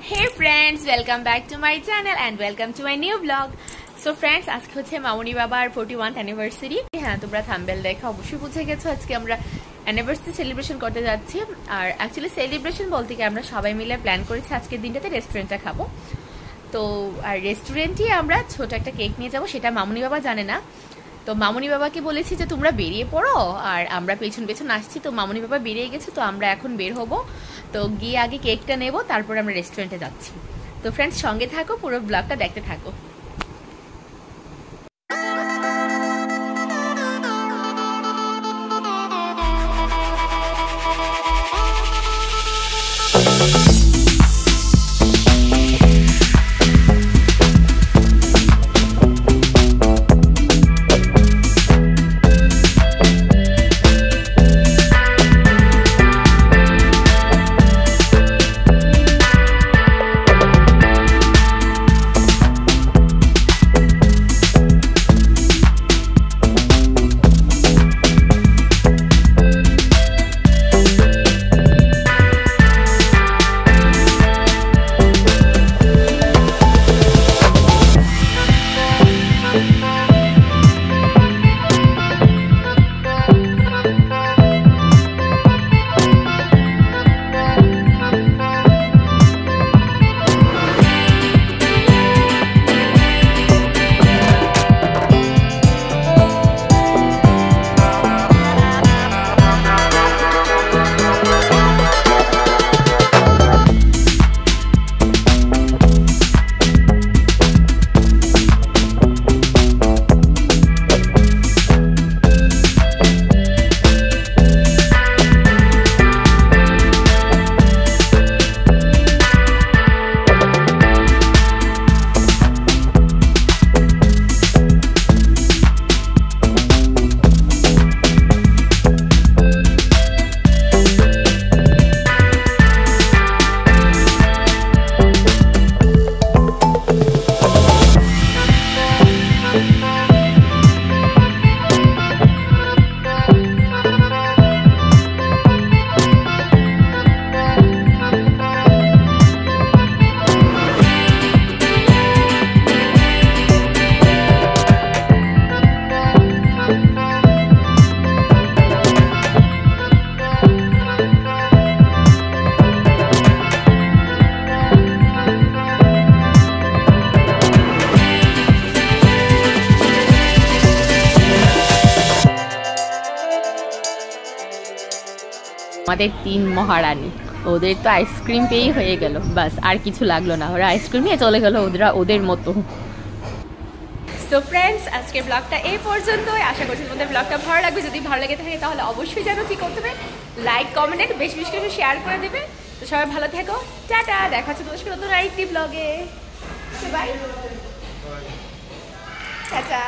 Hey friends, welcome back to my channel and welcome to my new vlog. So friends, আজকে হচ্ছে মামুনি বাবার 41th anniversary. হ্যাঁ, তোমরা thumbnail দেখে অবশ্যই বুঝে গেছো আজকে আমরা অ্যানিভার্সারি সেলিব্রেশন করতে যাচ্ছি। আর অ্যাকচুয়ালি সেলিব্রেশন বলতে কি আমরা সবাই মিলে প্ল্যান করেছি আজকের দিনটাতে রেস্টুরেন্টে খাবো। তো আর রেস্টুরেন্টে আমরা ছোট একটা কেক নিয়ে যাব, সেটা মামুনি বাবা জানে না। তো মামুনি বাবাকে বলেছি যে তোমরা বেরিয়ে পড়ো, আর আমরা পেছন পেছন আসছি। তো মামুনি বাবা বেরিয়ে গেছে, তো আমরা এখন বের হবো। তো গিয়ে আগে কেকটা নেব, তারপর আমরা রেস্টুরেন্টে যাচ্ছি। তো ফ্রেন্ডস সঙ্গে থাকো, পুরো ব্লগটা দেখতে থাকো। আমাদের তিন মহারানী, ওদের তো আইসক্রিম পেয়েই হয়ে গেল, বাস আর কিছু লাগলো না, ওরা আইসক্রিম নিয়ে চলে গেল ওদের মতো। সো ফ্রেন্ডস, আজকের ব্লগটা এই পর্যন্তই। আশা করছি তোমাদের ব্লগটা ভালো লাগবে। যদি ভালো লেগে থাকে তাহলে অবশ্যই জানো কি করতে হবে, লাইক কমেন্ট বেশি বেশি করে শেয়ার করে দেবে। তো সবাই ভালো থেকো, টাটা, দেখা হচ্ছে তোমাদের সাথে নতুন আরেকটি ব্লগে। Bye, tata.